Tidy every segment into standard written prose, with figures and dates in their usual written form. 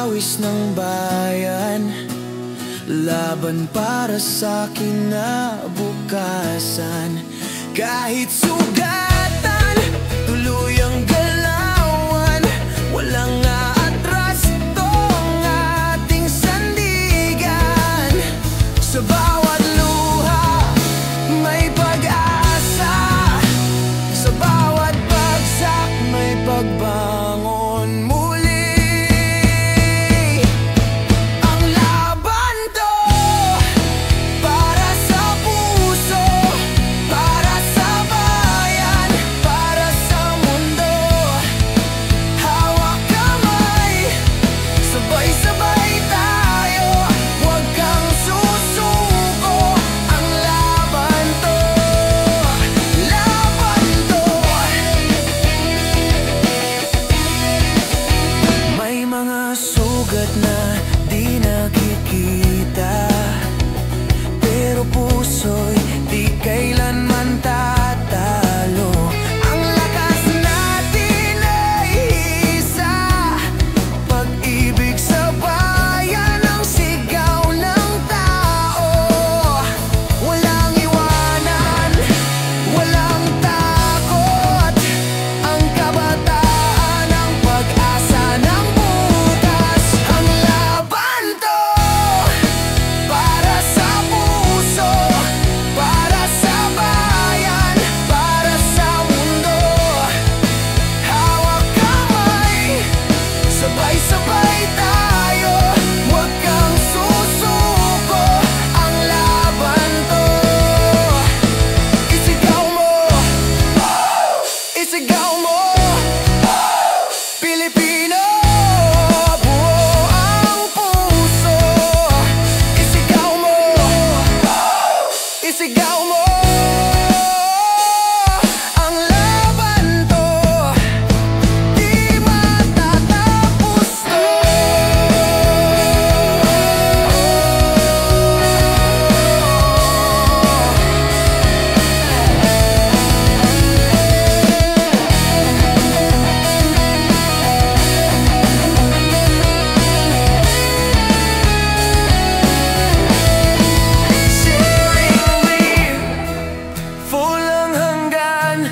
pawis ng bayan, laban para sa kinabukasan. Kahit sugatan, tuluyang galawan, walang aatras tong ating sandigan. Sa bawat luha may pag-asa, sa bawat bagsak may pagbangon muli. Ang laban to para sa puso, para sa bayan, para sa mundo. Hawak kamay, sabay-sabay tayo, huwag kang susuko. Ang laban to, laban to. May mga sugat na di nakikita, pero puso'y di kailanman tatalo. Ang lakas natin ay isa, pag-ibig sa bayan ang sigaw ng tao. Walang iwanan, walang takot, ang kabataan ang pag-asa ng bukas. Ang laban to para sa puso, para sa bayan, para sa mundo. Hawak kamay, sabay-sabay tayo, huwag kang susuko. Ang laban to, isigaw mo, isigaw mo. Pilipino, buo ang puso. Isigaw mo, isigaw mo. Ang laban to, di matatapos to. Full ang hanggan,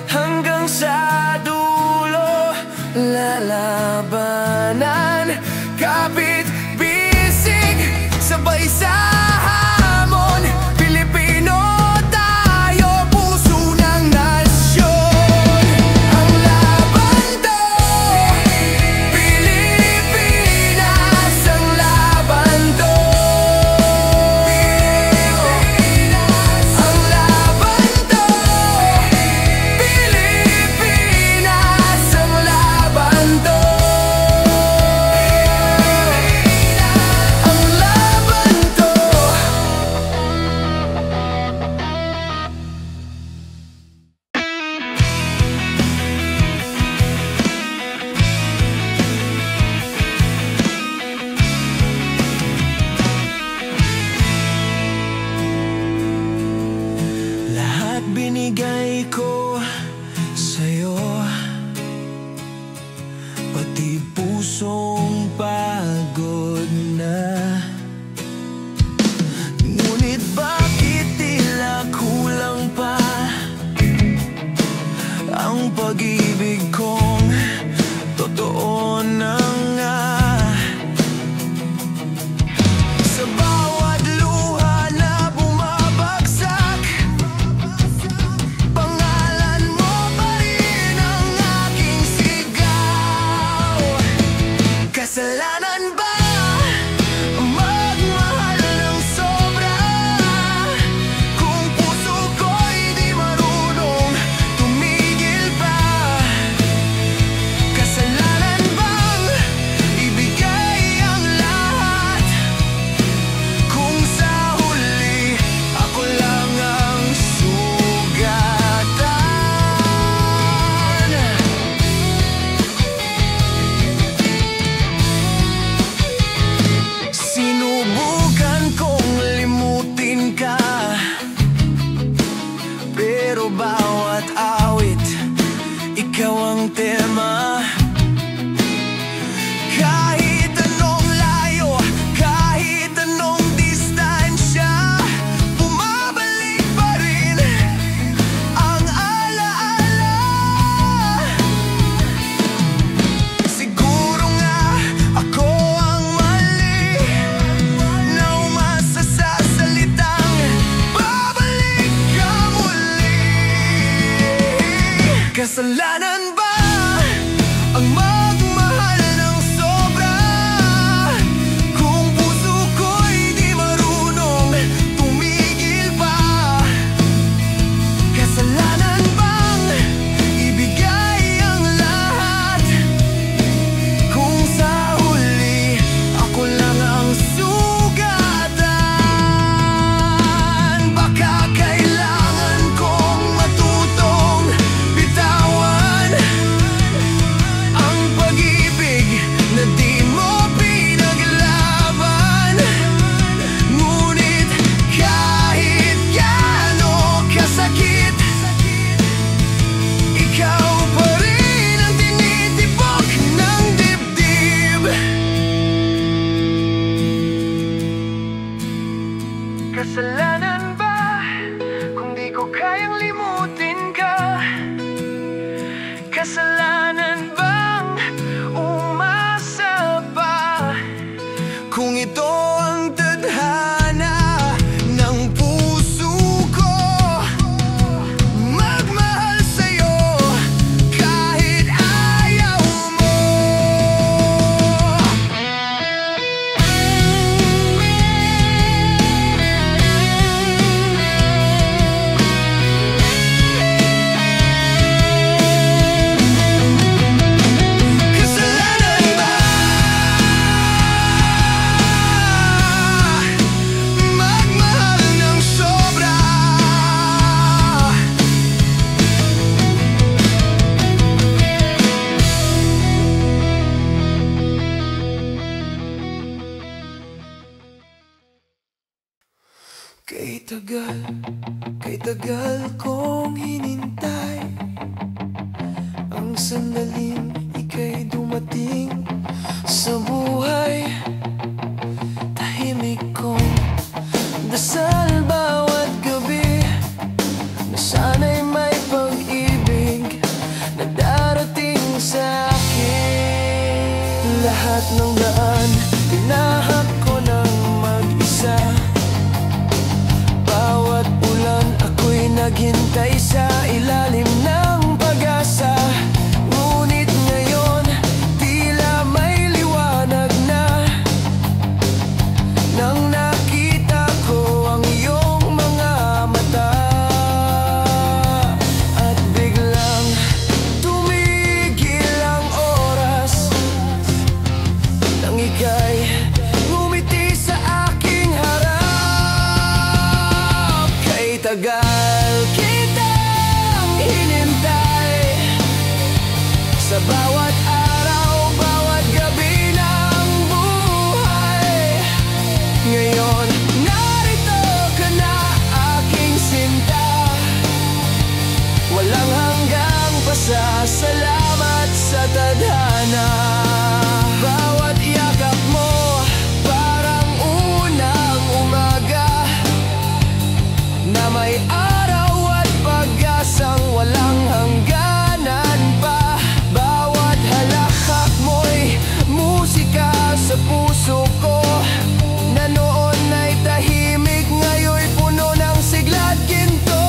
hanggang sa dulo. Lalabanan, kapit bisig, sabay sa hamon. Pilipino tayo, puso ng nasyon. Ang laban to, Pilipinas. Ang laban to, ang laban to, Pilipinas. Ang laban to, ang laban to. Lahat binigay ko sa'yo, pati pusong pagod na. Ngunit bakit tila kulang pa ang pag-ibig kong totoo na nga? Sa bawat luha na bumabagsak, pangalan mo pa rin ang aking sigaw. Kasalanan ba magmahal ng sobra, kung puso ko'y di marunong tumigil pa? Kasalanan bang ibigay ang lahat, kung sa huli ako lang ang sugatan? kung ito ang tadhana ng puso ko. Magmahal sa'yo kahit ayaw mo. Kasalanan ba magmahal ng sobra? Kay tagal kong hinintay ang sandaling ika'y dumating sa buhay. Tahimik kong dasal bawat gabi na sana'y may pag-ibig na darating sa akin. Lahat ng daan tinahak ko ng mag-isa. Bawat ulan ako'y naghintay sa ilalim ng pag-asa. Ngunit ngayon tila may liwanag na nang nakita ko ang iyong mga mata. At biglang tumigil ang oras nang ika'y ngumiti sa aking harap. Kay tagal kitang hinintay sa bawat araw, bawat gabi ng buhay. Ngayon narito ka na, aking sinta. Walang hanggang pasasalamat sa tadhana. Bawat yakap mo parang unang umaga na may araw at pag-asang walang hangganan pa. Bawat halakhak mo'y musika sa puso ko, na noon ay tahimik, ngayon'y puno ng sigla at ginto.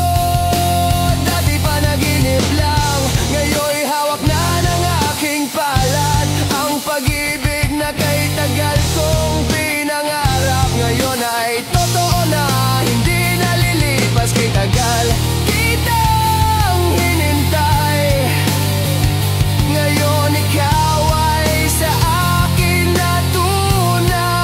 Dati panaginip lang, ngayon'y hawak na ng aking palad. Ang pag-ibig na kay tagal kong pinangarap, ngayon ay totoo na, hindi nalilipas. Kay tagal kitang hinintay, ngayon ikaw ay sa akin na tunay.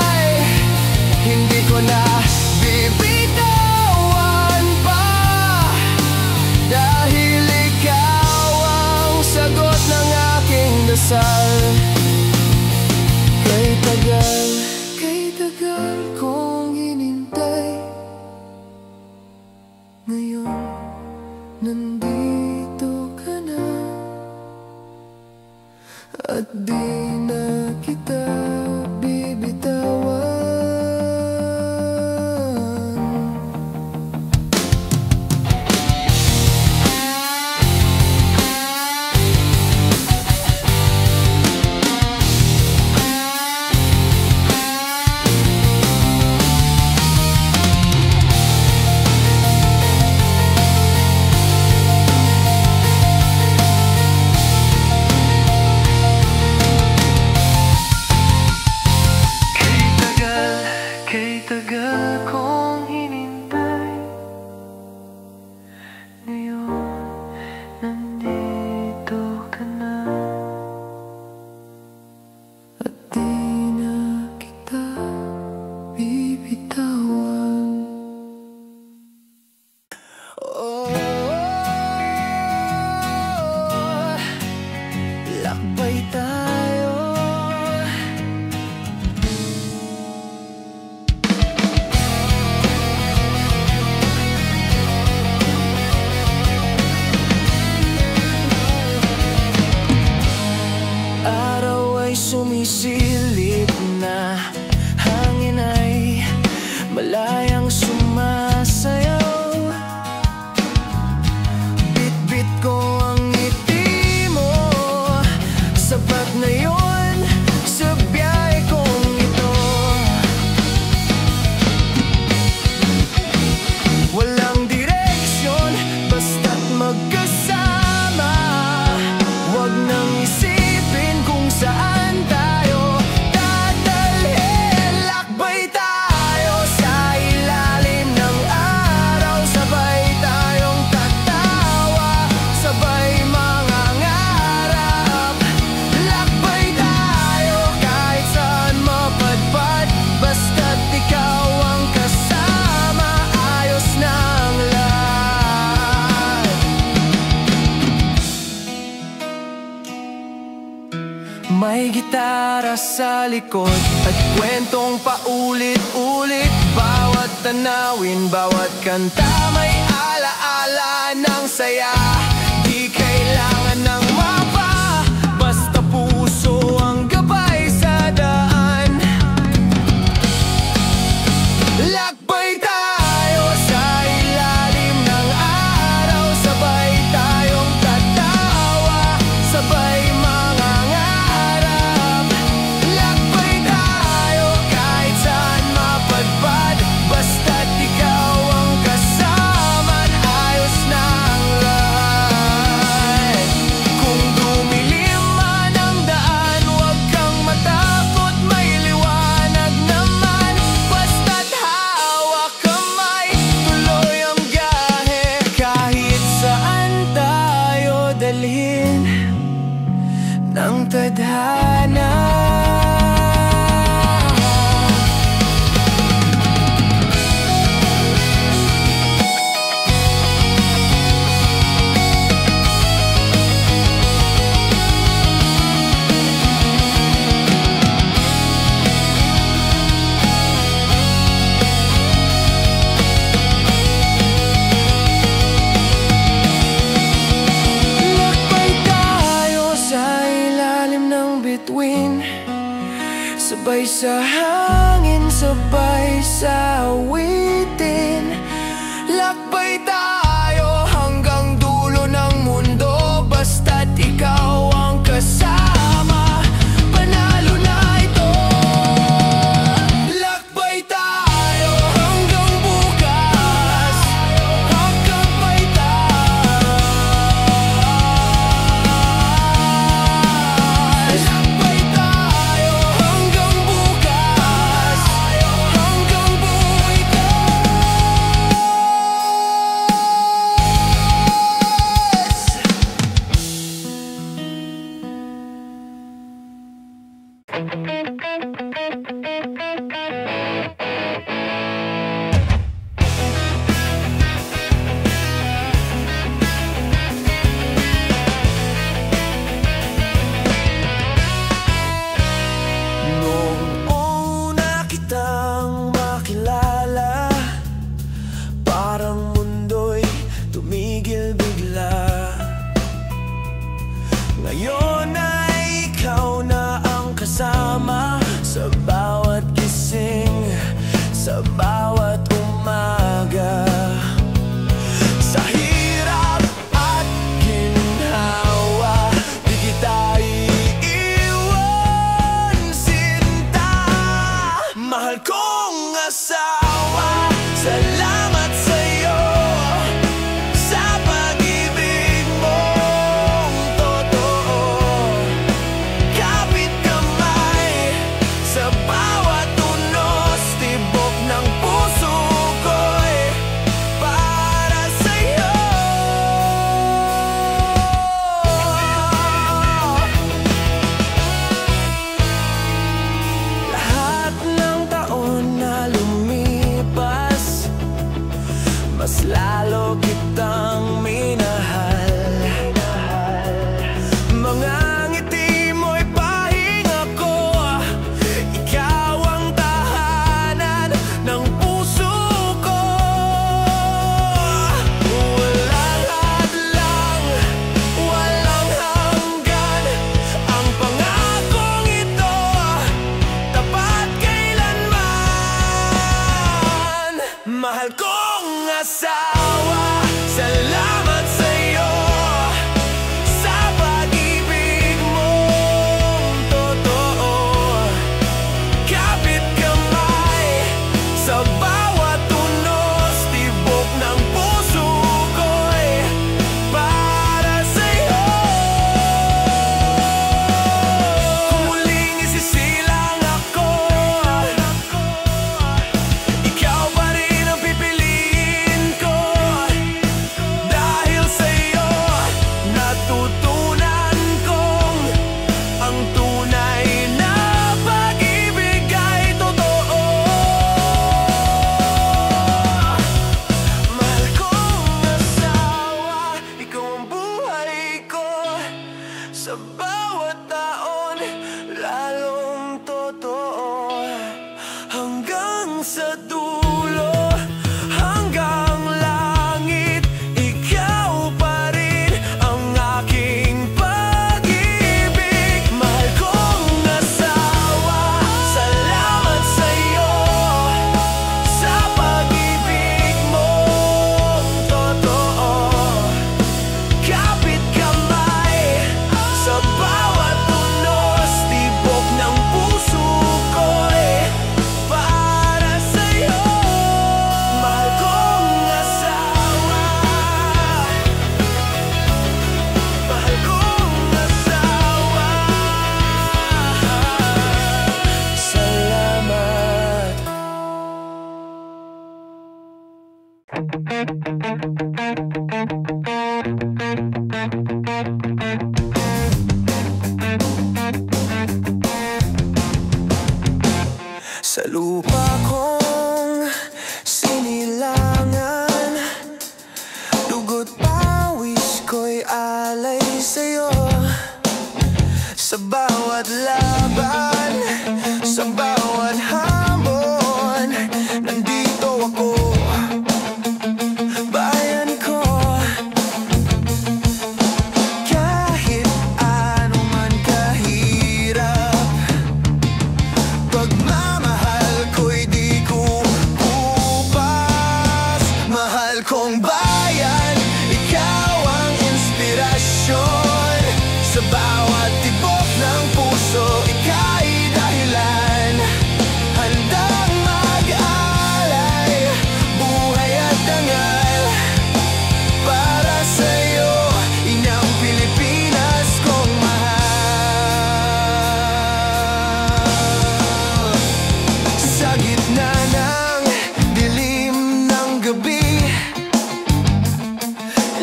sa likod at kwentong paulit-ulit. Bawat tanawin, bawat kanta may alaala ng saya. Di kailangan ng mapa, basta puso ang gabay sa daan. Lakbay tayo sa ilalim ng araw, sabay tayong tatawa, sabay mangangarap. Lakbay tayo kahit saan mapadpad, basta't ikaw ang kasama at ayos na ang lahat. Kung dumilim man ang daan, huwag kang matakot, may liwanag naman. Basta't hawak kamay, tuloy ang biyahe. Kahit saan tayo dalhin ng tadhana. Lakbay tayo sa ilalim ng bituin, sabay sa hangin, sabay sa awitin. Lakbay tayo hanggang dulo ng mundo, basta't ikaw ang kasama, panalo na ito. Lakbay tayo hanggang bukas, hanggang paitas. Lakbay tayo hanggang bukas, hanggang Noong una kitang makilala, parang mundo'y tumigil bigla. Ngayon ay ikaw na ang kasama sa bawat gising, sa bawat umaga. Sa hirap at ginhawa, di kita iiwan, sinta. Mahal kong asawa, salamat sa'yo sa pag-ibig mong totoo. Kapit kamay sa bawat unos, tibok ng puso ko'y para sa'yo. Lahat ng taon na lumipas, sa dulo hanggang langit, ikaw pa rin ang aking pag-ibig. Mahal kong asawa, salamat sa'yo sa pag-ibig mong totoo. Kapit kamay sa bawat unos, tibok ng puso ko'y para sa'yo. Mahal kong asawa, mahal kong asawa. Salamat. Sa lupa kong sinilangan, dugo't pawis ko'y alay sa'yo. Sa bawat laban, sa bawat hamon, nandito ako, bayan ko. Kahit ano man kahirap, pagmamahal ko'y di ko bukas. Mahal kong bayan, ikaw ang inspirasyon. Sa bawat tibok ng puso, ika'y dahilan. Handang mag-alay, buhay at dangal, para sa'yo, inang Pilipinas kong mahal. Sa gitna ng dilim ng gabi,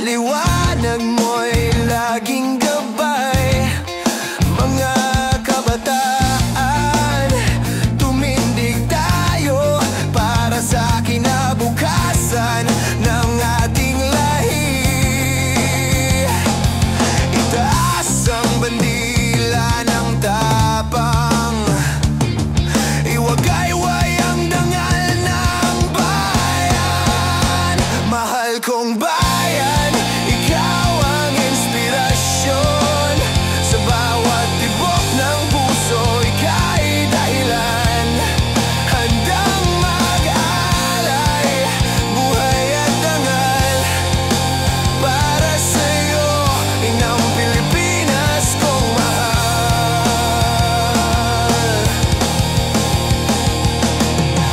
liwanag mo'y laging gabay. Mga kabataan, tumindig tayo para sa kinabukasan ng ating lahi. Itaas ang bandila ng tapang, iwagayway ang dangal ng bayan. Mahal kong bayan, ikaw ang inspirasyon. Sa bawat tibok ng puso, ika'y dahilan. Handang mag-alay, buhay at dangal, para sa'yo, inang Pilipinas kong mahal.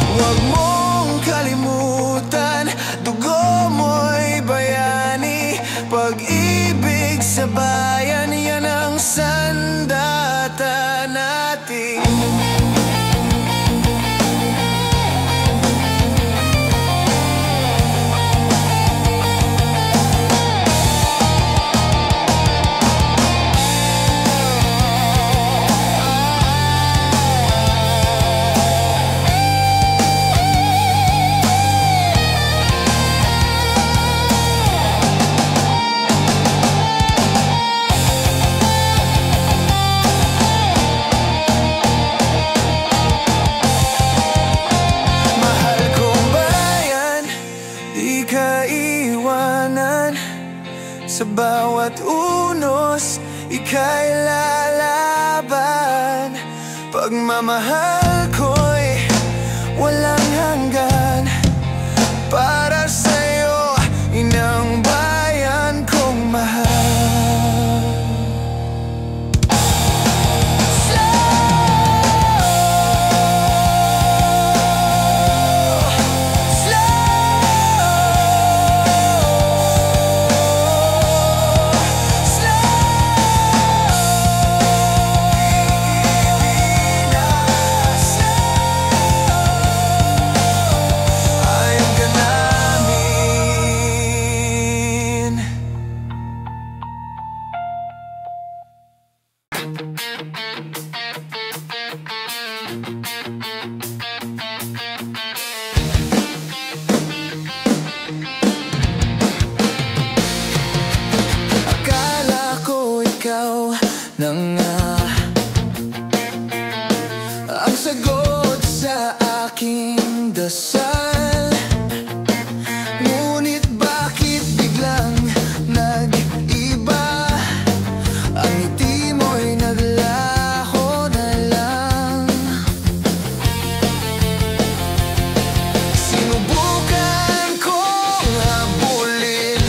Huwag mong kalimutan, dugo mo'y bayani. Pag-ibig sa bayan, yan ang sandata natin. Mahal kong bayan, di ka iwanan. Sa bawat unos, ika'y lalaban. Pagmamahal ko'y walang hanggan, para sa'yo, inang bayan kong mahal. Ayaw ka namin. Akala ko ikaw na nga ang sagot sa akin. aking dasal. Ngunit bakit biglang nag-iba? Ang ngiti mo'y naglaho na lang. Sinubukan kong habulin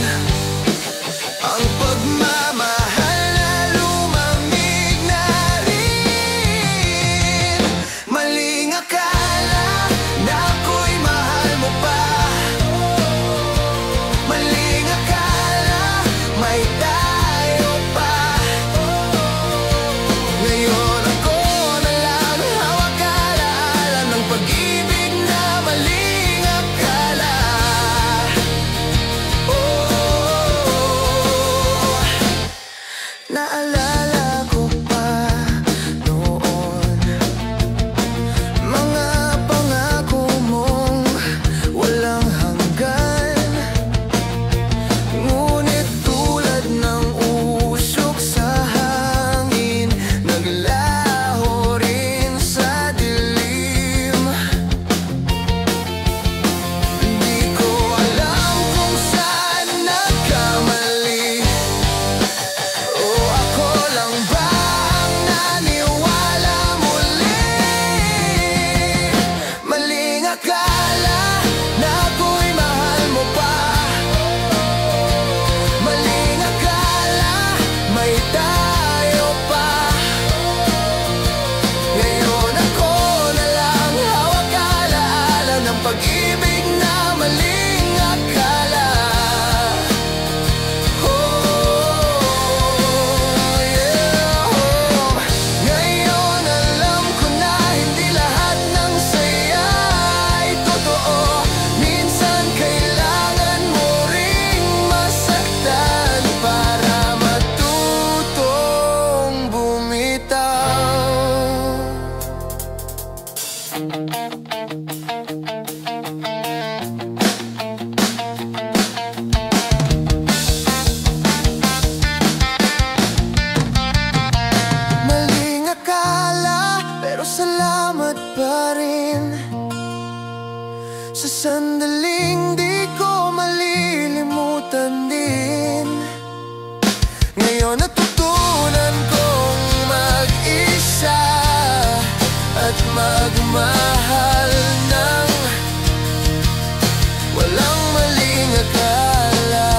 ang pagmamahal na lumamig na rin. Maling akala na ako'y mahal mo pa. Maling akala may tayo pa. Ngayon ako na lang hawak alaala ng pag-ibig na maling akala. Naalala ko pa noon mga pangako mong walang hanggan. Ngunit tulad ng usok sa hangin, naglaho rin sa dilim. Di ko alam kung saan nagkamali, o ako lang ba ang naniwala muli? Maling akala na ako'y mahal mo pa. Maling akala may tayo pa. Ngayon ako na lang hawak alaala ng pag-ibig na maling akala. Ngayon alam ko na hindi lahat ng saya ay totoo. Minsan kailangan mo ring masaktan para matutong bumitaw. Maling akala, pero salamat pa rin sa sandaling di ko malilimutan din. Ngayon natutunan kong mag-isa at magmahal ng walang maling akala.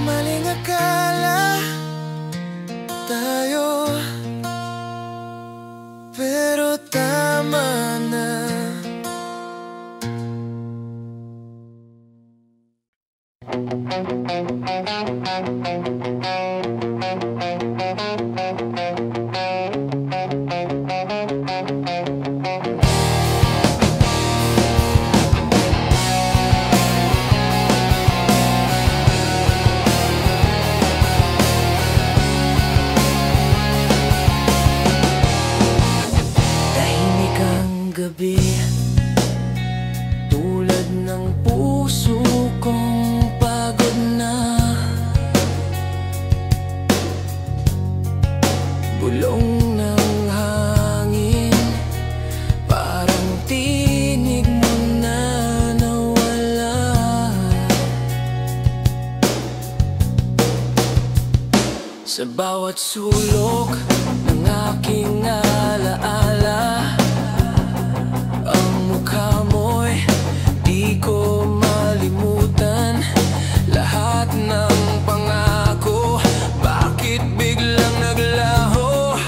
Maling akala tayo, pero tama na. Tahimik ang gabi, tulad ng puso kong pagod na. Bulong ng hangin, parang tinig mo na nawala. Sa bawat sulok ng aking alaala, ang mukha mo'y di ko malimutan. Lahat ng pangako, bakit biglang naglaho?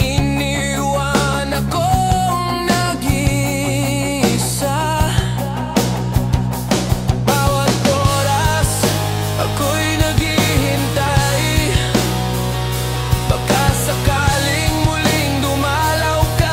Iniwan akong nag-iisa. Bawat oras ako'y naghihintay, baka sakaling muling dumalaw ka.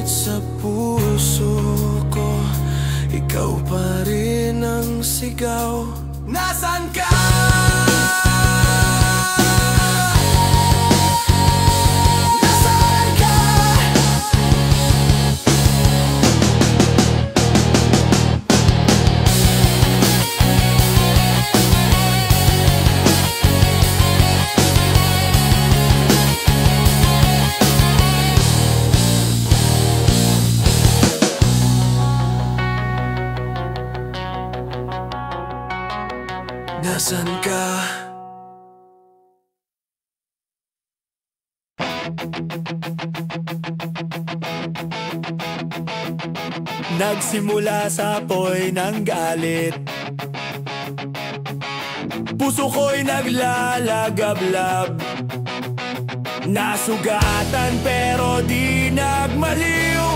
Ngunit sa puso ko, ikaw pa rin ang sigaw. Nasaan ka? Nasaan ka? Nagsimula sa apoy ng galit, puso ko'y naglalagablab. Nasugatan pero di nagmaliw,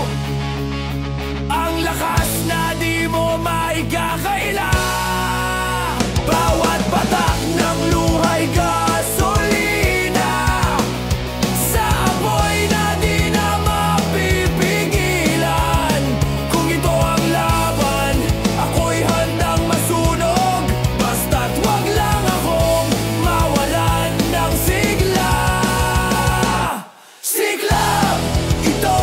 ang lakas na di mo maikakaila. Bawat patak ng luha'y gasolina sa apoy na di na mapipigilan. Kung ito ang laban, ako'y handang masunog, basta't wag lang akong mawalan ng sigla. Siklab! Ito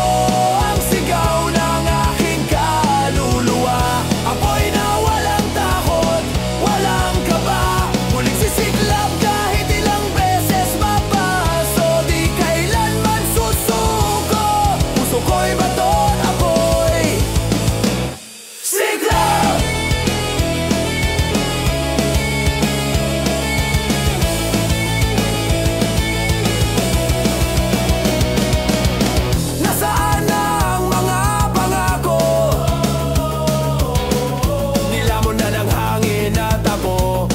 ang sigaw ng aking kaluluwa. Apoy na walang takot, walang kaba. Muling sisiklab kahit ilang beses mapaso. Di kailanman susuko, puso ko'y baton apoy. Siklab! Nasaan na ang mga pangako? Nilamon na ng hangin at ako.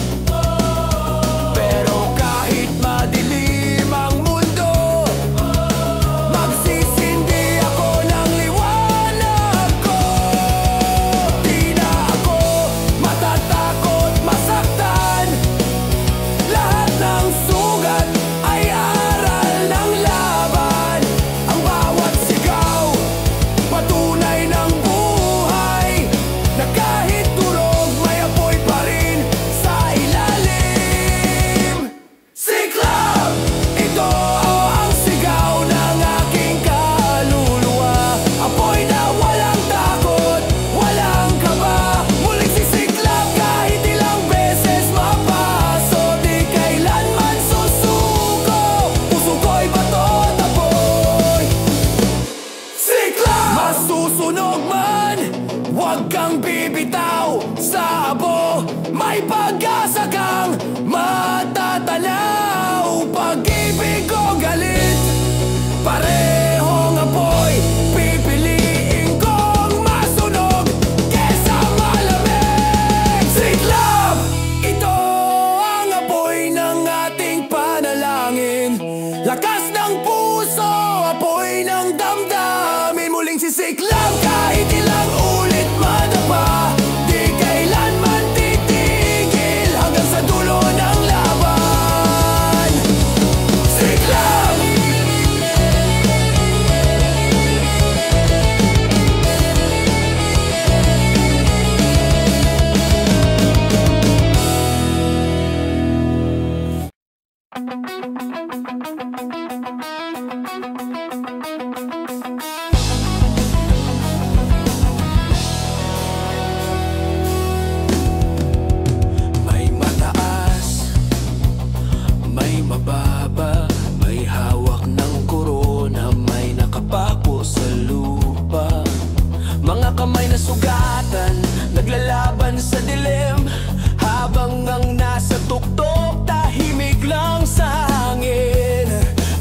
Pero kahit madilim ang mundo, magsisindi ako ng liwanag ko. Di na ako matatakot masaktan. Lahat ng sugat ay aral ng laban. Ang bawat sigaw, patunay ng buhay, na kahit durog may apoy pa rin sa ilalim. Siklab! Ito ang sigaw ng aking kaluluwa. Apoy na walang takot, walang kaba. Muling sisiklab kahit ilang beses mapaso. Di kailanman susuko, puso ko'y baton apoy. Siklab! Masusunog man, huwag kang bibitaw. Sa abo, may pag-asa kang matatanaw. Pag-ibig o galit, parehong apoy. Pipiliin kong masunog kesa malamig. Siklab! Ito ang apoy ng ating panalangin. Lakas ng puso, apoy ng damdamin. Muling sisiklab kahit ilang ulit madapa. Di kailanman titigil hanggang sa dulo ng laban. Siklab! May mataas, may mababa, may hawak ng korona, may nakapako sa lupa. Mga kamay na sugatan, naglalaban sa dilim, habang ang nasa tuktok, tahimik lang sa hangin.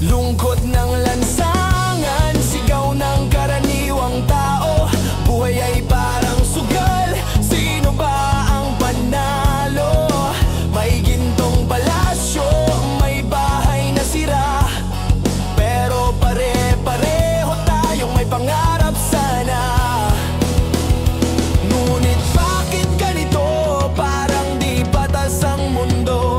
Lungkot ng lansangan, sigaw ng karaniwang tao. Buhay ay parang sugal, sino ba ang panalo? May gintong palasyo, may bahay na sira, pero pare-pareho tayong may pangarap sana. Ngunit bakit ganito? Parang di patas ang mundo.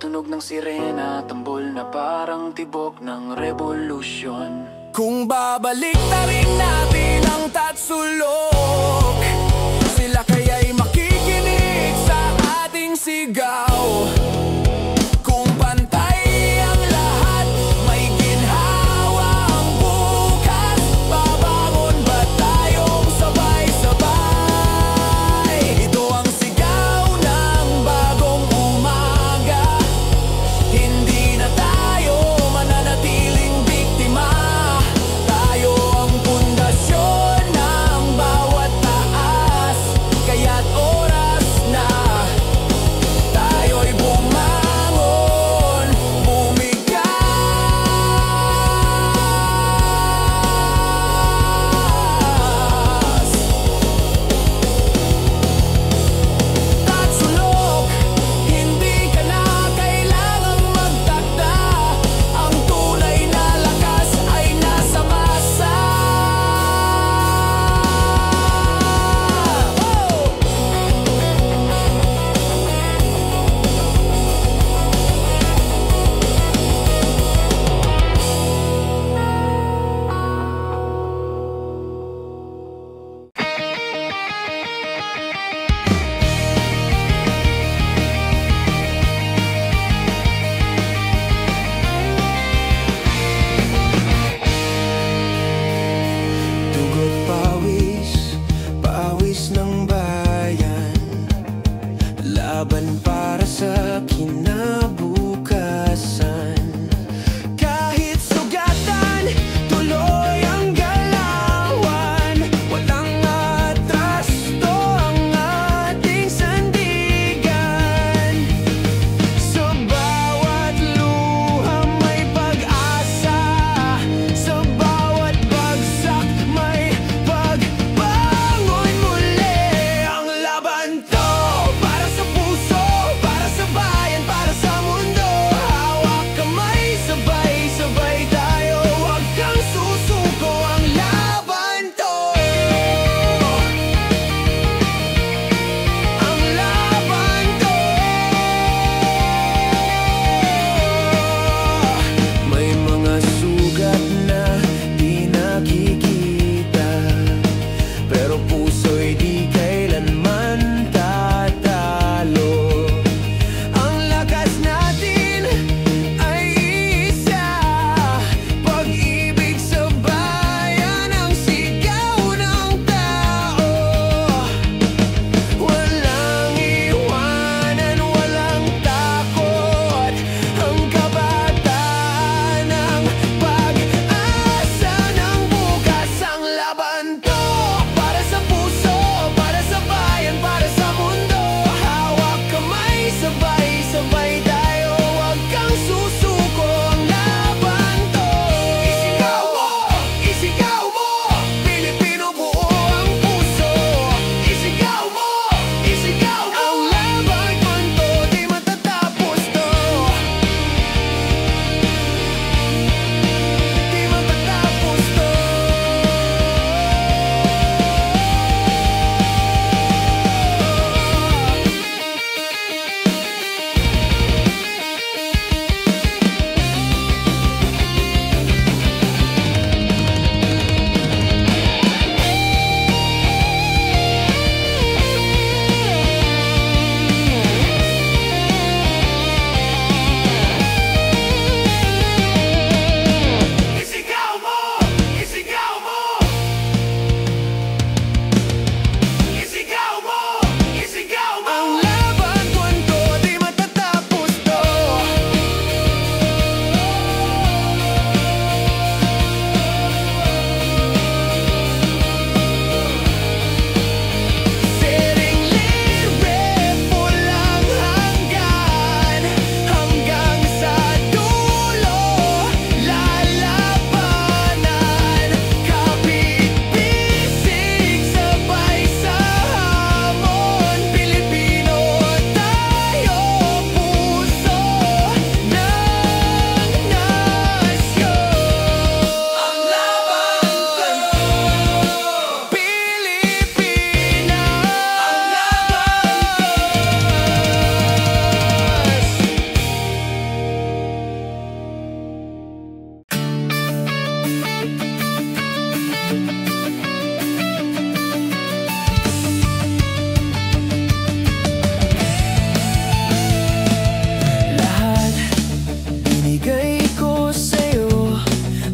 Tunog ng sirena, tambol na parang tibok ng revolusyon. Kung babalik na rin natin ang tatsulok, sila kaya'y makikinig sa ating sigaw. Kung pantay ang lahat, may ginhawa ang bukas. Babangon ba tayong sabay-sabay? Ito ang sigaw ng bagong umaga. Hindi na tayo mananatiling biktima. Tayo ang pundasyon ng bawat taas. Kaya't oras na tayo'y buhay.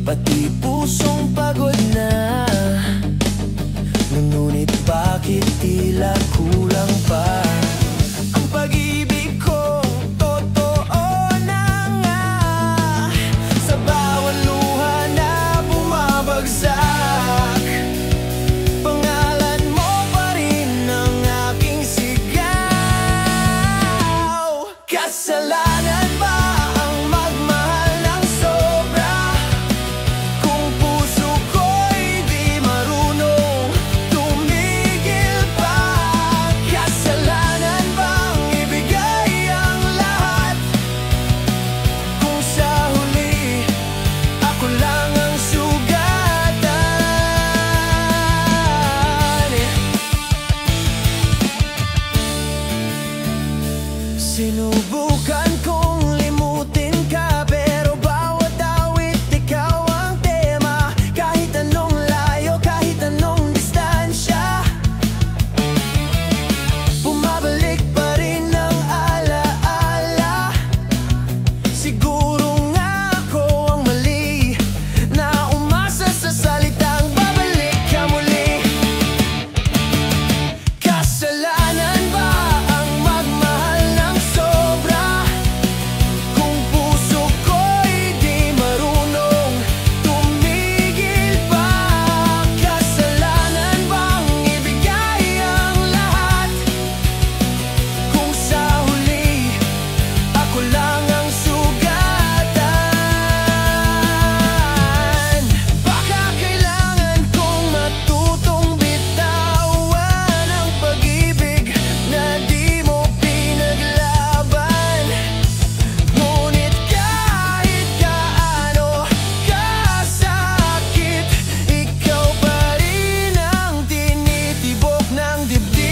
pati pusong pagod na. Ngunit bakit tila kulang pa? Ang pag-ibig ko totoo na nga, sa bawat luha na bumabagsak. Pangalan mo pa rin ang aking sigaw. Kasalanan ba ang magmahal ng sobra, kung puso ko'y di marunong tumigil pa? Kasalanan bang ibigay ang lahat, kung sa huli ako lang ang sugatan? Sinubukan kong limutin ka, pero bawat awit ikaw ang tema. Kahit anong layo, kahit anong distansya, bumabalik pa rin ang alaala. Siguro nga ako ang mali, na umasa sa salitang babalik ka muli. Kasalanan ba ang magmahal ng sobra, kung puso ko'y di marunong tumigil pa? Kasalanan bang ibigay ang lahat, kung sa huli ako lang ang sugatan? Baka kailangan kong matutong bitawan ang pag-ibig na di mo pinaglaban. Ngunit kahit gaano kasakit, ikaw pa rin ang tinitibok ng dibdib.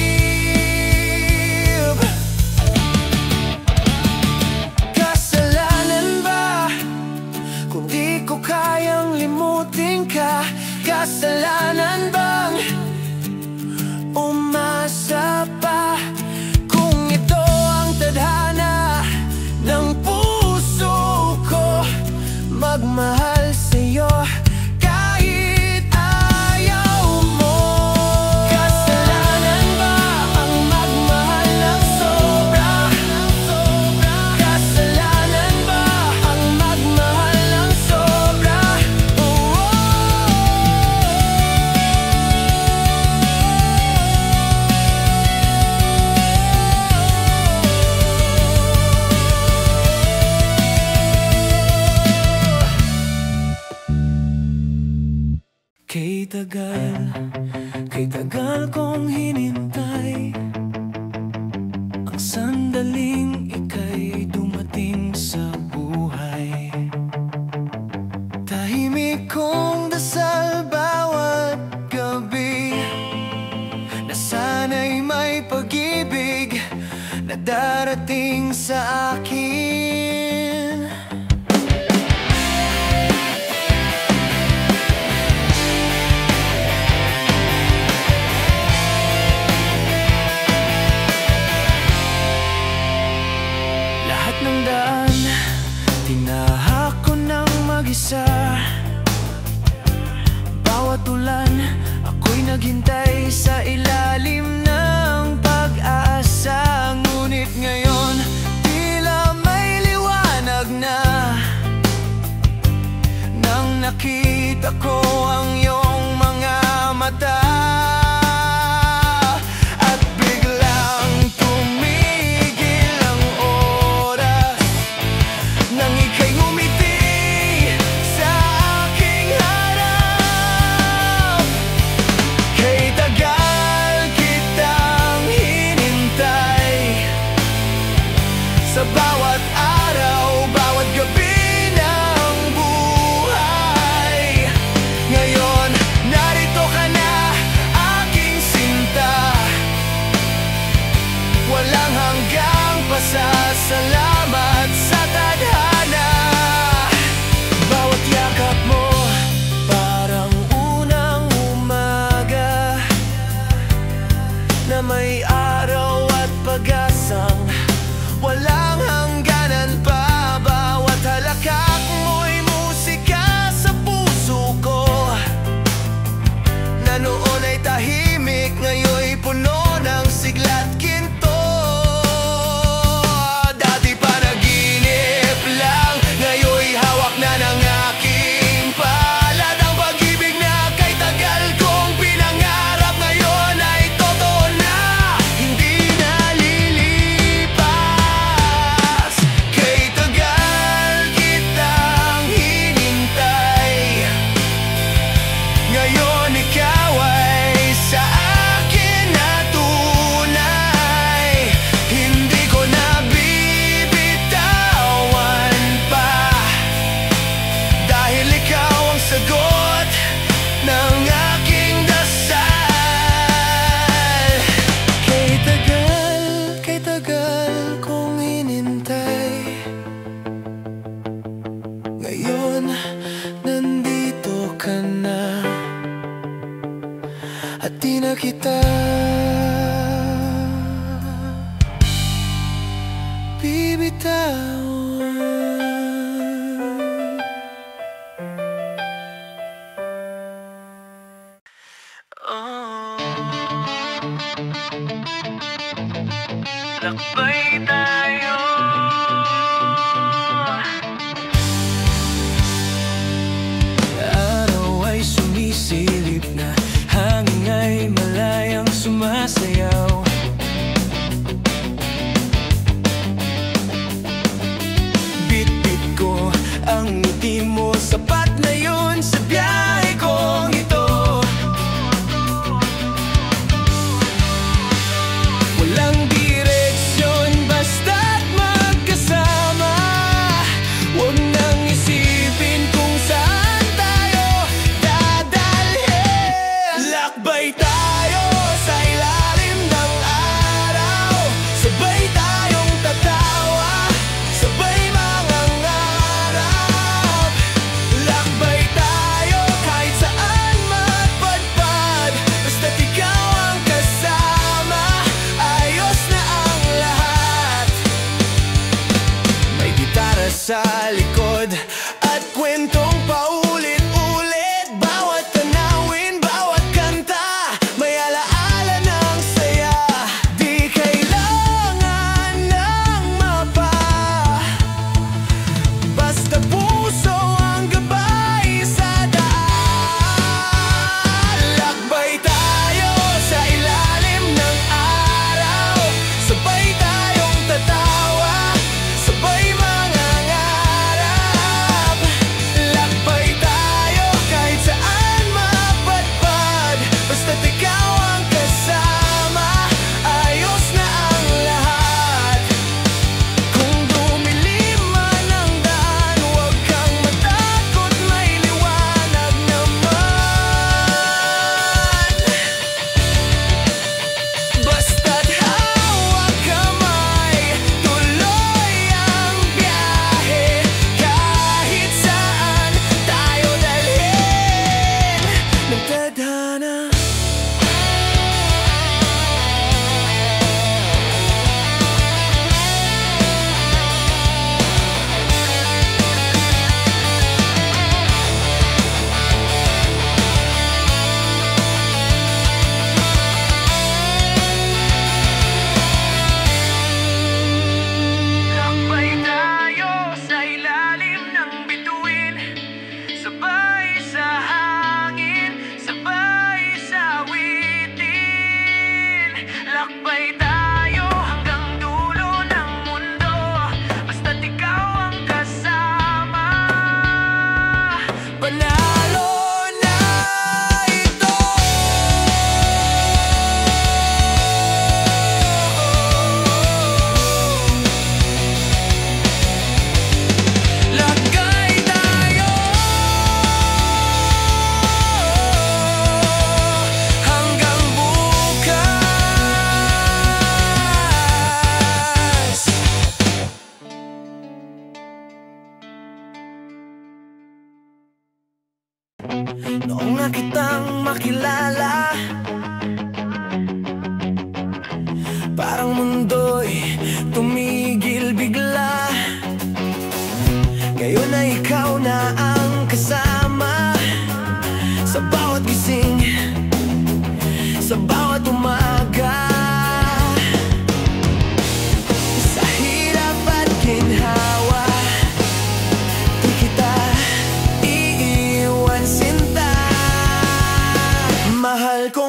Kasalanan ba kung di ko kayang limutin ka? Kasalanan bang umasa pa, kung ito ang tadhana ng puso ko? Magmahal sa'yo kahit ayaw mo. Kasalanan ba ang magmahal ng sobra? Kasalanan ba ang magmahal ng sobra? Kay tagal kong hinintay ang sandaling ika'y dumating sa buhay. Tahimik kong dasal bawat gabi, na sana'y may pag-ibig na darating sa akin. Lahat ng daan, tinahak ko ng mag-isa. Bawat ulan, ako'y naghintay sa ilalim ng pag-asa. Ngunit ngayon, tila may liwanag na, nang nakita ko ang iyong mga mata. At biglang tumigil ang oras, nang ika'y ngumiti sa aking harap. Kay tagal kitang hinintay, sa bawat araw, bawat gabi ng buhay. Ngayon, narito ka na, na kita bibitawan. Lakbay tayo. Araw ay sumisilip na, hangin ay malayang sumasayaw. Bit-bit ko ang ngiti mo, sapat na yun sa biyahe kong ito. Walang direksyon, basta't magkasama. Huwag nang isipin kung saan tayo dadalhin. Lakbay tayo sa ilalim ng araw, sabay tayong tatawa, sabay mangangarap. Lakbay tayo kahit saan magpadpad, basta't ikaw ang kasama, ayos na ang lahat. May gitara sa likod at kwentong paulit-ulit, bawat tanawin, bawat kanta, may alaala ng saya. Di kailangan ng mapa, basta puso ang gabay sa daan. Lakbay tayo sa ilalim ng araw, sabay tayong tatawa, sabay mangangarap. Lakbay tayo kahit saan mapadpad, basta't ikaw ang kasama, ayos na ang lahat. Kung dumilim man ang daan, huwag kang matakot, may liwanag naman. Basta't hawak kamay, tuloy ang biyahe, kahit saan tayo dalhin ng tadhana. Lakbay tayo sa ilalim ng bituin, sabay sa hangin, sabay sa awitin. Lakbay tayo hanggang dulo ng mundo, basta't ikaw ang kasama, panalo na ito. Lakbay tayo hanggang bukas. Noong na kitang makilala, parang mundo'y tumigil bigla. Ngayon na ikaw na ang kasama, sa bawat gising, sa bawat umaga. Sa hirap at ginhawa, di kita iiwan sinta. Mahal ko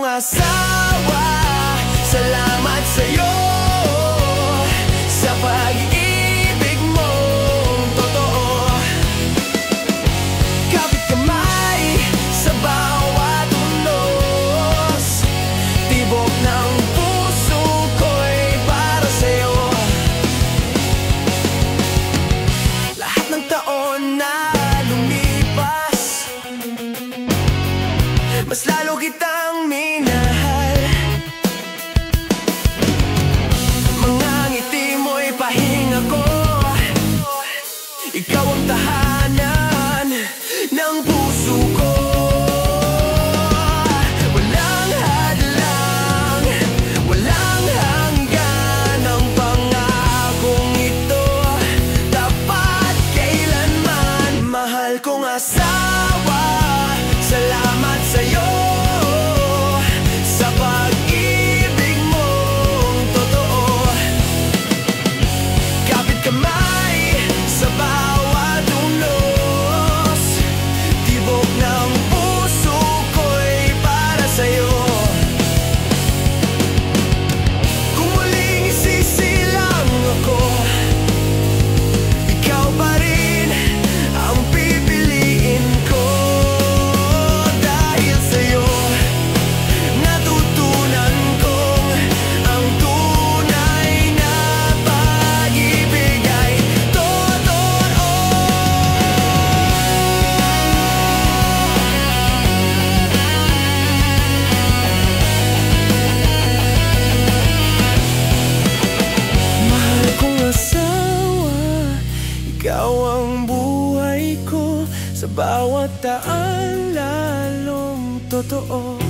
lalong totoo.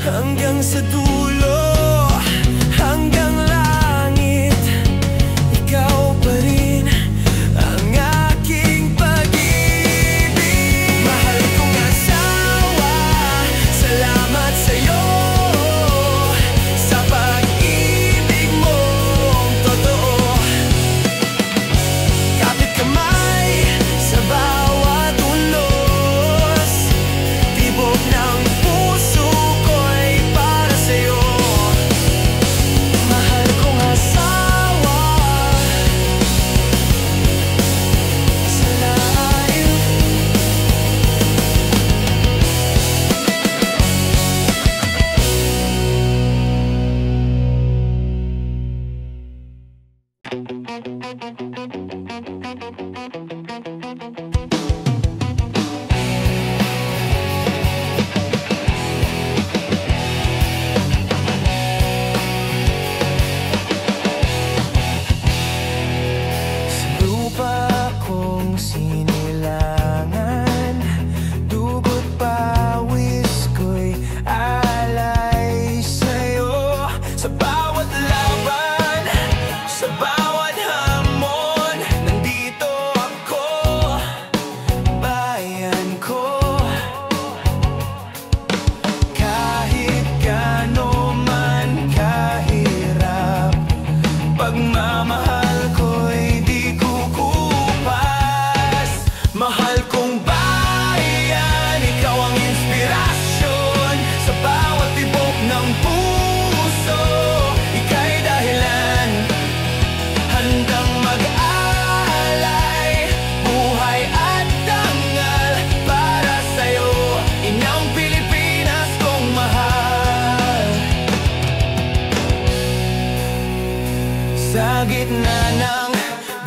Hanggang sa dulo, hanggang langit, ikaw pa rin ang aking pag-ibig. Mahal kong asawa, salamat sa'yo sa pag-ibig mong totoo. Kapit kamay sa bawat unos, tibok ng puso ko'y para sa'yo. Mahal kong asawa, sa layo. Sa lupa kong sinilangan, dugo't pawis ko'y alay sa'yo. Sa bawat laban, sa bawat hamon, nandito ako, bayan ko. Kahit gaano man kahirap, pagmamahal ko'y di kukupas. Mahal kong bayan, ikaw ang inspirasyon sa bawat tibok ng puso. Ika'y dahilan, handang mag-alay, buhay at dangal para sa'yo. Inang Pilipinas kong mahal. Sa gitna ng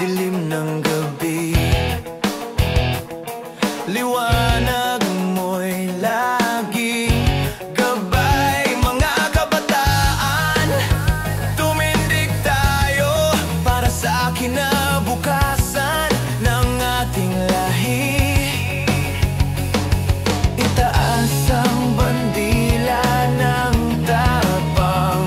dilim ng gabi, liwanag mo'y laging gabay. Mga kabataan, tumindig tayo para sa kinabukasan ng ating lahi. Itaas ang bandila ng tapang,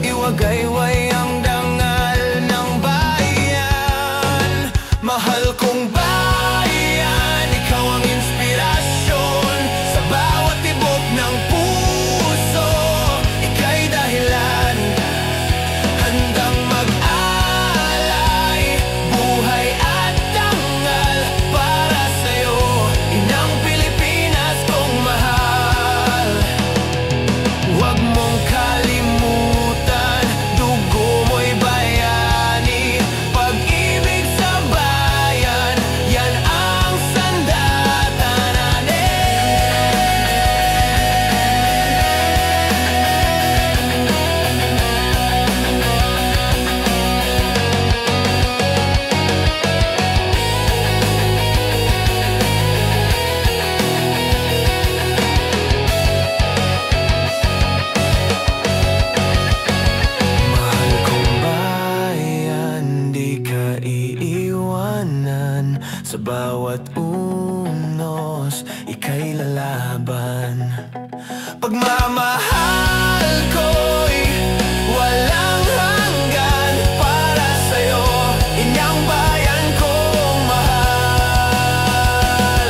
iwagayway ang dangal ng bayan. Mahal kong bayan, ikaw ang inspirasyon sa bawat tibok ng puso. Ika'y dahilan, handang mag-alay, buhay at dangal para sa'yo. Inang Pilipinas kong mahal. Huwag mong kalimutan, dugo mo'y bayani. Pag-ibig sa bayan, yan ang sandata natin. Mahal kong bayan, di ka iiwanan. Sa bawat unos, ika'y lalaban. Pagmamahal ko'y walang hanggan para sa'yo. Inyang bayan kong mahal.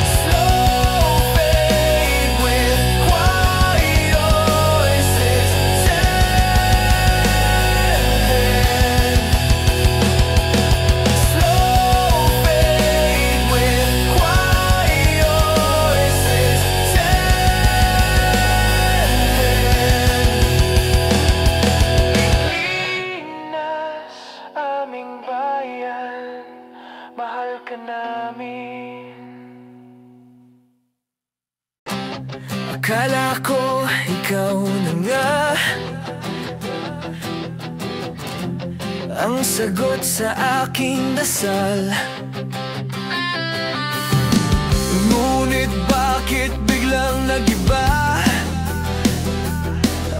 Slow fade with quiet voices. Slow fade with quiet voices. Pilipinas, aming bayan, mahal ka namin. Akala ko ikaw na nga ang sagot sa aking dasal. Ngunit bakit biglang nag-iba?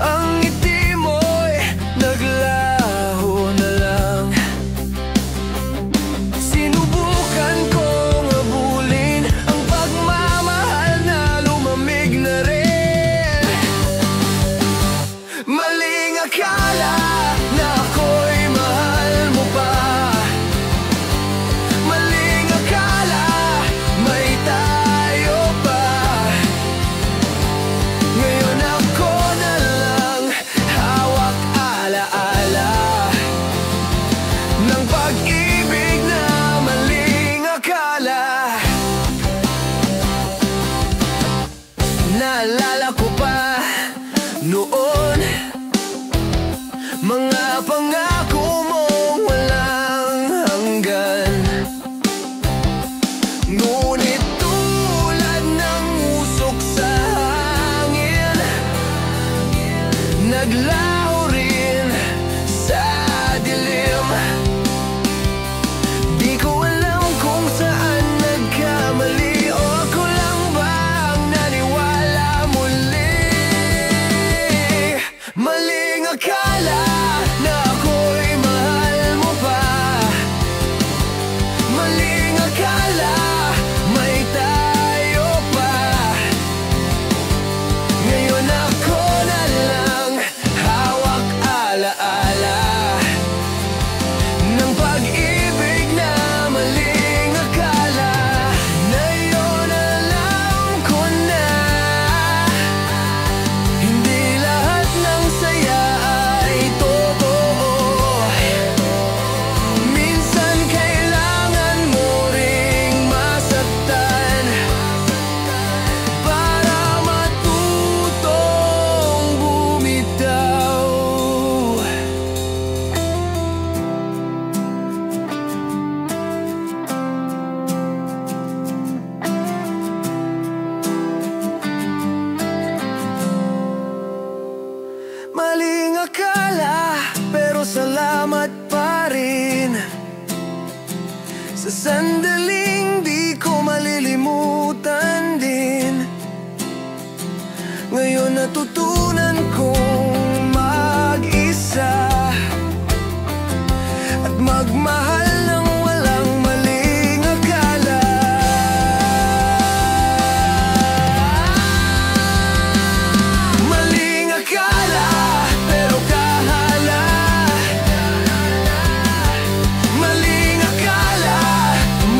Ang ngiti mo'y naglaho na lang. Sinubukan kong abulin ang pag Sandaling di ko malilimutan din. Ngayon natutunan kong mag-isa at magmahal ng walang maling akala. Maling akala, pero kahala. Maling akala,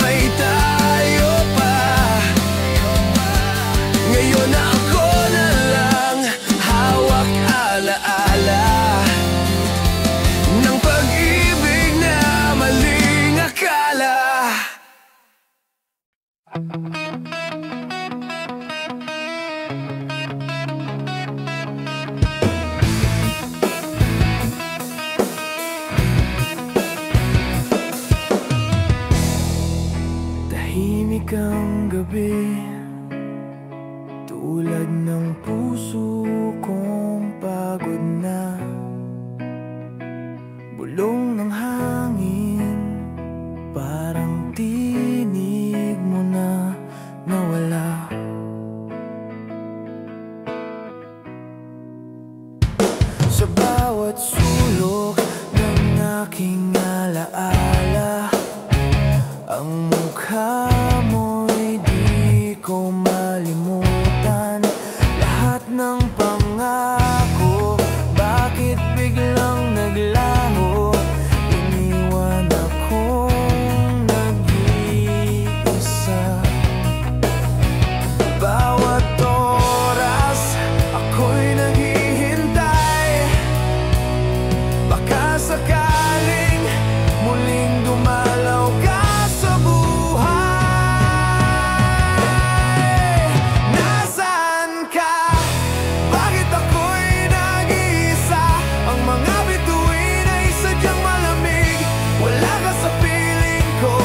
may tayo pa. Ngayon na ako na lang hawak alaala ng pag-ibig na maling akala. Tahimik ang gabi, tulad ng puso kong pagod na. Bulong ng hangin, parang tinig mo na nawala. Sa bawat sulok ng aking alaala, ang mukha mo'y di ko malimutan. Lahat ng pangako, bakit biglang naglaho? Iniwan akong nag-iisa. Bawat oras, ako'y naghihintay. Baka sakaling muling dumalaw ka sa buhay. Nasaan ka? Bakit ako'y nag-iisa? Ang mga bituin ay sadyang malamig. Wala ka sa piling ko.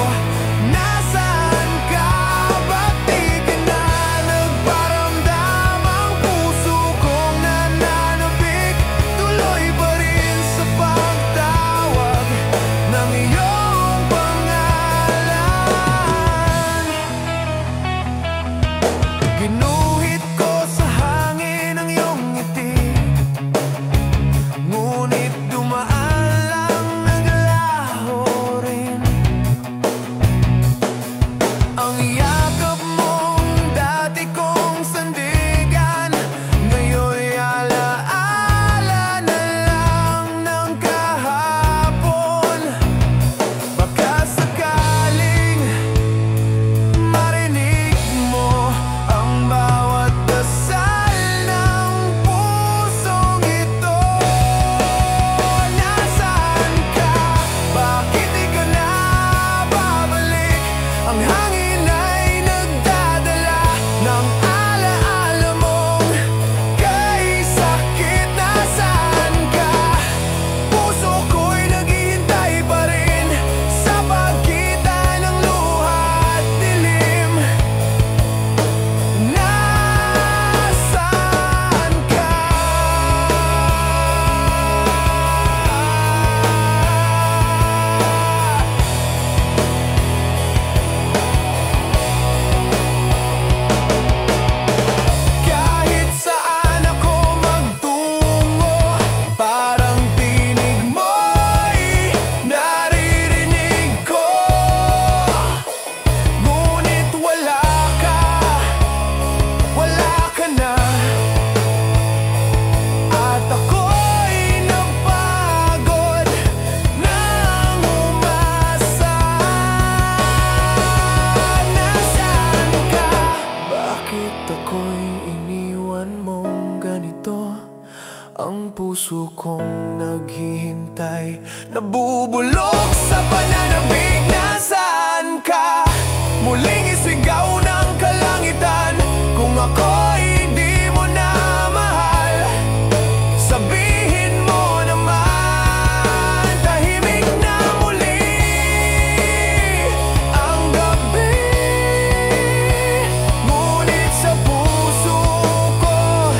Nasaan ka? Ba't di ka na nagparamdam? Ang puso kong nananabik, tuloy pa rin sa pagtawag ng iyong pangalan. Ginuhit ko sa hangin ang iyong ngiti, ngunit dumaan lang, naglaho rin. Ang yakap mong dati kong sandigan, ngayon'y alaala na lang ng kahapon. Baka sakaling marinig mo ang bawat dasal ng pusong ito. Nasaan ka? Bakit di ka na babalik? Ang hangin ay nagdadala ng alaala mong kay sakit. Nasaan ka? Puso ko'y naghihintay pa rin sa pagitan ng luha at dilim. Nasaan ka? Kahit saan ako magtungo, parang tinig mo'y naririnig ko. Ngunit wala ka na. At ako'y napagod nang umasa. Nasaan ka? Bakit ako'y iniwan mong ganito? Ang puso kong naghihintay, nabubulok sa pananabik. Nasaan ka? Muling isigaw ng kalangitan, kung ako'y di mo na mahal, sabihin mo naman. Tahimik na muli ang gabi, ngunit sa puso ko,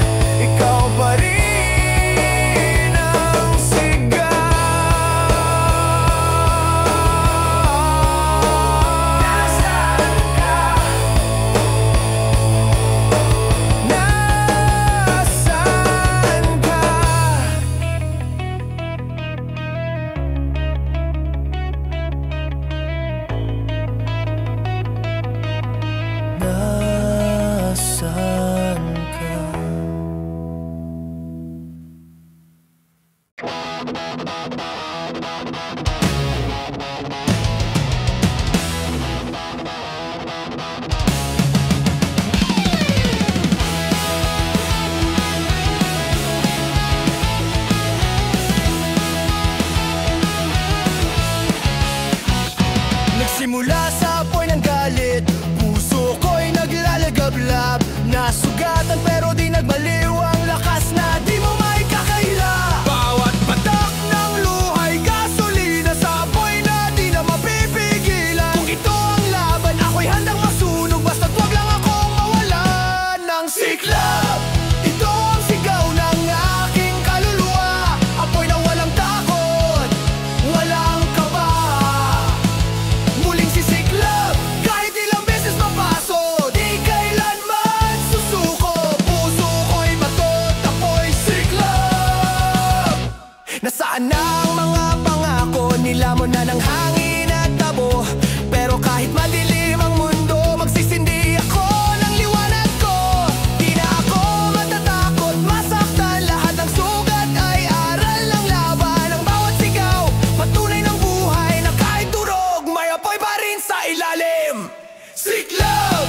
ikaw pa rin ang sigaw. naglablab, nasugatan pero di nagbaliw ang lakas na di mo maikakaila. Bawat patak ng luhay, gasolina sa apoy na di na mapipigilan. Kung ito ang laban, ako'y handang masunog, basta't wag lang akong mawalan ng siklab. Ito ang sigaw ng aking kaluluwa, apoy na walang takot, walang kaba. Muling sisiklab, kahit ilang beses mapaso, di kailanman susuko. Puso ko'y batot, apoy siklab. Nasaan na ang mga pangako, nilamon na ng hangin at tabo. Pero kahit madilim ang mundo, magsisindi ako ng liwanag ko. Di na ako matatakot, masaktan, lahat ng sugat ay aral ng laban. Ang bawat sigaw, patunay ng buhay na kahit durog, may apoy pa rin sa ilalim. Siklab,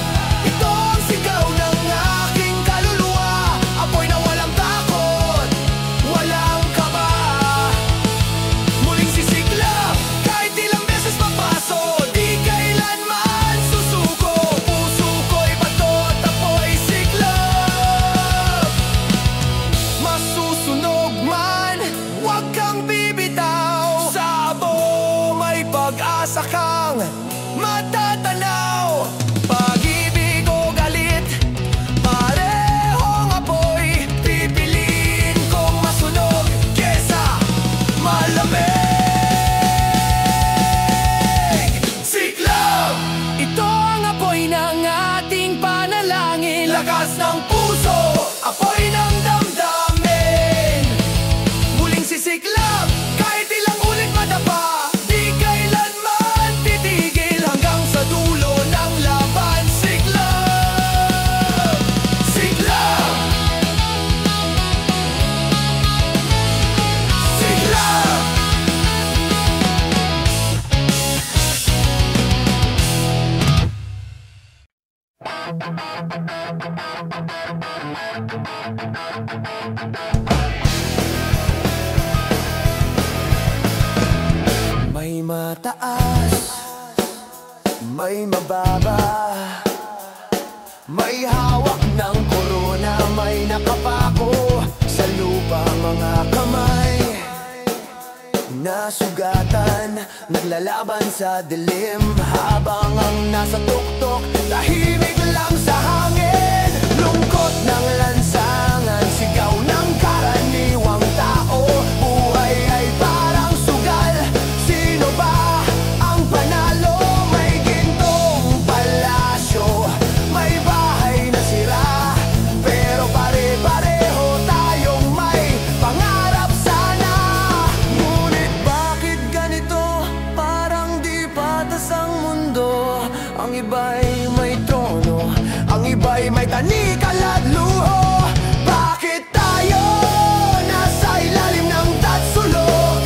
ito ang sigaw ng aking kaluluwa, apoy na walang takot, walang kaba. Muling sisiklab, kahit ilang beses mapaso, di kailanman susuko. Puso ko'y batot, apoy siklab. Masusunog man, huwag kang bibitaw. Sa abo may pag-asa kang matatanaw. Pag-ibig o galit, parehong apoy, pipiliin kong masunog kesa malamig. Siklab, ito ang apoy ng ating panalangin. Lakas ng puso, apoy ng damdamin. Muling sisiklab, kahit ilang ulit madapa, di kailanman titigil hanggang sa dulo ng laban. Siklab, siklab, siklab. May mataas, may mababa, may hawak ng korona, may nakapako sa lupa mga kamay. Nasugatan, naglalaban sa dilim, habang ang nasa tuktok, tahimik lang sa hangin. Lungkot ng lansangan, sigaw ng karaniwang tao. Buhay ay parang sugal, sino ba ang panalo? May gintong palasyo, may bahay na sira, pero pare-pareho tayong may pangarap sana. Ngunit bakit ganito? Parang di patas ang mundo. Ang iba'y may trono, ang iba'y may tanikal at luho. Bakit tayo nasa ilalim ng tatsulok,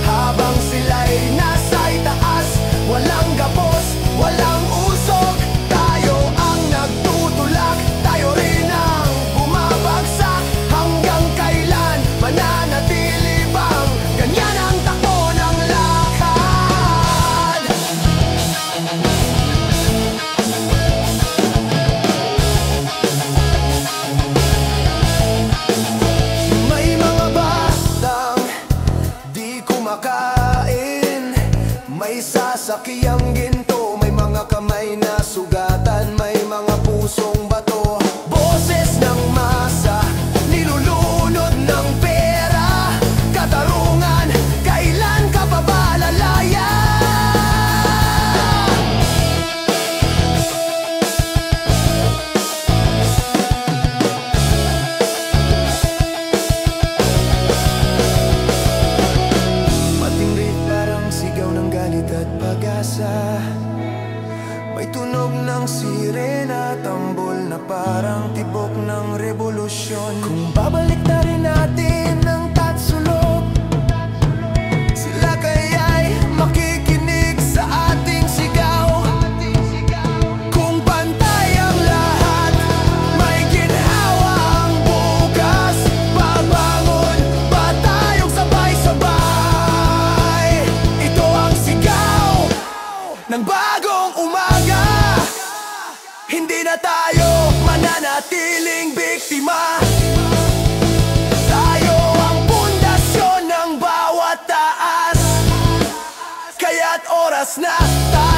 habang sila'y nasa itaas? Walang gapos, walang usok. Tayo ang nagtutulak, tayo rin ang bumabagsak. Hanggang kailan mananatili bang ganyan ang takbo ng lakad? May mga batang di kumakain, may sasakyang ginto, may mga kamay na sugatan, may mga pusong bato. Boses ng masa, nilulunod ng pera, katarungan, kailan ka pa ba lalaya? Matingrid parang sigaw ng galit at pag-asa, may tunog ng sirena, tambol na parang tibok ng revolusyon. Kung babalik na rin natin ang tatsulok, sila kaya'y makikinig sa ating sigaw. Kung pantay ang lahat, may ginhawa ang bukas. Babangon ba tayong sabay-sabay? Ito ang sigaw ng bagong umaga. Hindi na tayo biktima. Tayo ang pundasyon ng bawat taas, kaya't oras na tayo